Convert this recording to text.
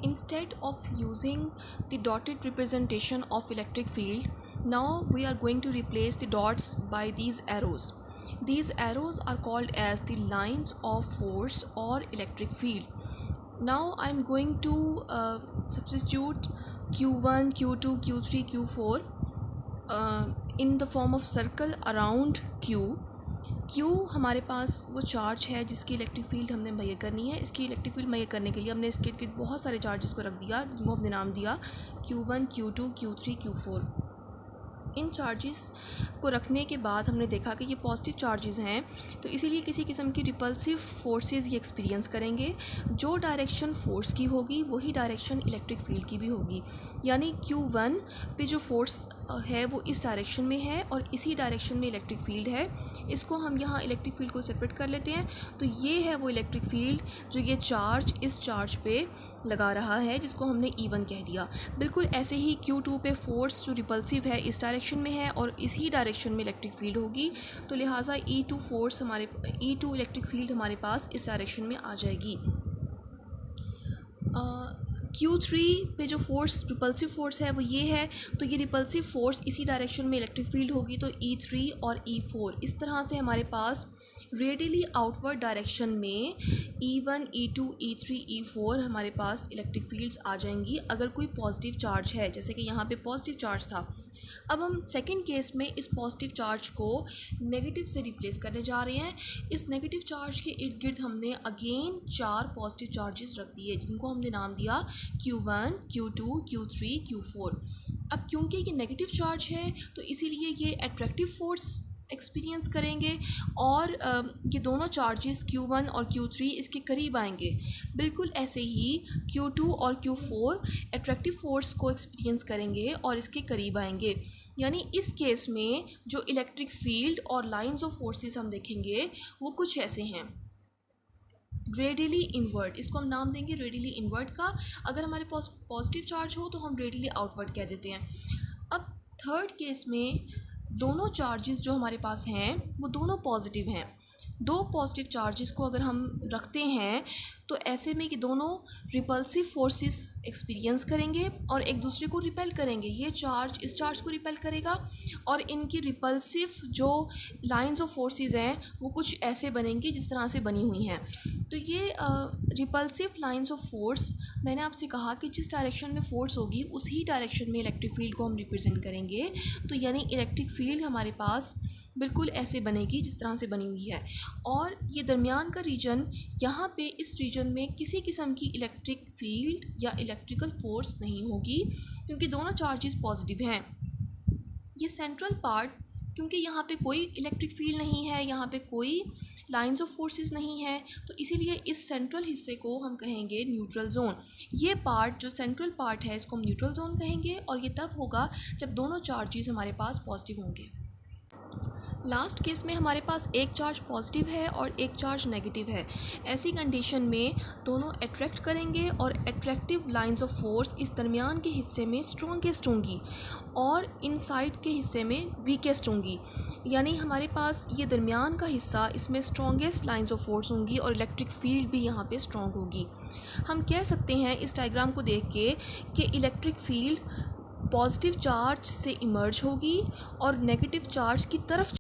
Instead of using the dotted representation of electric field, now we are going to replace the dots by these arrows. These arrows are called as the lines of force or electric field. Now I am going to substitute q1, q2, q3, q4 in the form of circle around q. Q हमारे पास वो charge है जिसकी electric field हमने major करनी है. इसकी electric field measure करने के लिए हमने इसके बहुत सारे चार्जेस को रख दिया, जिनको हमने नाम दिया Q1, Q2, Q3, Q4. इन चार्जेस को रखने के बाद हमने देखा कि ये पॉजिटिव चार्जेस हैं, तो इसीलिए किसी किस्म की रिपल्सिव फोर्सेस ये एक्सपीरियंस करेंगे. जो डायरेक्शन फोर्स की होगी वही डायरेक्शन इलेक्ट्रिक फील्ड की भी होगी. यानी Q1 पे जो फोर्स है वो इस डायरेक्शन में है और इसी डायरेक्शन में इलेक्ट्रिक फील्ड है. इसको हम यहाँ इलेक्ट्रिक फील्ड को सेपरेट कर लेते हैं. तो ये है वो इलेक्ट्रिक फील्ड जो ये चार्ज इस चार्ज पे लगा रहा है, जिसको हमने E1 कह दिया. बिल्कुल ऐसे ही Q2 पे फोर्स जो रिपल्सिव है इस डायरेक्शन में है और इसी डायरेक्शन में इलेक्ट्रिक फील्ड होगी. तो लिहाजा E2 इलेक्ट्रिक फील्ड हमारे पास इस डायरेक्शन में आ जाएगी. Q3 पे जो फोर्स रिपल्सिव फोर्स है वो ये है, तो ये रिपल्सिव फोर्स इसी डायरेक्शन में इलेक्ट्रिक फील्ड होगी. तो E3 और E4 इस तरह से हमारे पास रेडियली आउटवर्ड डायरेक्शन में E1, E2, E3, E4 हमारे पास इलेक्ट्रिक फील्ड्स आ जाएंगी अगर कोई पॉजिटिव चार्ज है, जैसे कि यहाँ पे पॉजिटिव चार्ज था. अब हम सेकंड केस में इस पॉजिटिव चार्ज को नेगेटिव से रिप्लेस करने जा रहे हैं. इस नेगेटिव चार्ज के इर्द गिर्द हमने अगेन 4 पॉजिटिव चार्जेस रख दिए, जिनको हमने नाम दिया Q1, Q2, Q3, Q4. अब क्योंकि ये नेगेटिव चार्ज है तो इसीलिए ये अट्रैक्टिव फोर्स एक्सपीरियंस करेंगे और ये दोनों चार्जेस Q1 और Q3 इसके करीब आएंगे. बिल्कुल ऐसे ही Q2 और Q4 अट्रैक्टिव फोर्स को एक्सपीरियंस करेंगे और इसके करीब आएंगे. यानी इस केस में जो इलेक्ट्रिक फील्ड और लाइंस ऑफ फोर्सेस हम देखेंगे वो कुछ ऐसे हैं. रेडियली इनवर्ड, इसको हम नाम देंगे रेडियली इनवर्ड का. अगर हमारे पास पॉजिटिव चार्ज हो तो हम रेडियली आउटवर्ड कह देते हैं. अब थर्ड केस में दोनों चार्जेस जो हमारे पास हैं वो दोनों पॉजिटिव हैं. 2 पॉजिटिव चार्जेस को अगर हम रखते हैं तो ऐसे में कि दोनों रिपल्सिव फोर्सेस एक्सपीरियंस करेंगे और एक दूसरे को रिपेल करेंगे. ये चार्ज इस चार्ज को रिपेल करेगा और इनकी रिपल्सिव जो लाइंस ऑफ फोर्सेस हैं वो कुछ ऐसे बनेंगी जिस तरह से बनी हुई हैं. तो ये रिपल्सिव लाइंस ऑफ फोर्स, मैंने आपसे कहा कि जिस डायरेक्शन में फोर्स होगी उसी डायरेक्शन में इलेक्ट्रिक फील्ड को हम रिप्रेजेंट करेंगे. तो यानी इलेक्ट्रिक फील्ड हमारे पास बिल्कुल ऐसे बनेगी जिस तरह से बनी हुई है. और ये दरमियान का रीजन, यहाँ पे इस रीजन में किसी किस्म की इलेक्ट्रिक फील्ड या इलेक्ट्रिकल फोर्स नहीं होगी क्योंकि दोनों चार्जेस पॉजिटिव हैं. ये सेंट्रल पार्ट, क्योंकि यहाँ पे कोई इलेक्ट्रिक फील्ड नहीं है, यहाँ पे कोई लाइंस ऑफ फोर्सेस नहीं है, तो इसीलिए इस सेंट्रल हिस्से को हम कहेंगे न्यूट्रल जोन. ये पार्ट जो सेंट्रल पार्ट है इसको हम न्यूट्रल जोन कहेंगे और ये तब होगा जब दोनों चार्जेस हमारे पास पॉजिटिव होंगे. लास्ट केस में हमारे पास एक चार्ज पॉजिटिव है और एक चार्ज नेगेटिव है. ऐसी कंडीशन में दोनों अट्रैक्ट करेंगे और अट्रैक्टिव लाइंस ऑफ फोर्स इस दरमियान के हिस्से में स्ट्रॉन्गेस्ट होंगी और इन साइड के हिस्से में वीकेस्ट होंगी. यानी हमारे पास ये दरमियान का हिस्सा, इसमें स्ट्रॉन्गेस्ट लाइंस ऑफ फोर्स होंगी और इलेक्ट्रिक फील्ड भी यहाँ पे स्ट्रॉन्ग होगी. हम कह सकते हैं इस डायग्राम को देख के कि इलेक्ट्रिक फील्ड पॉजिटिव चार्ज से इमर्ज होगी और नेगेटिव चार्ज की तरफ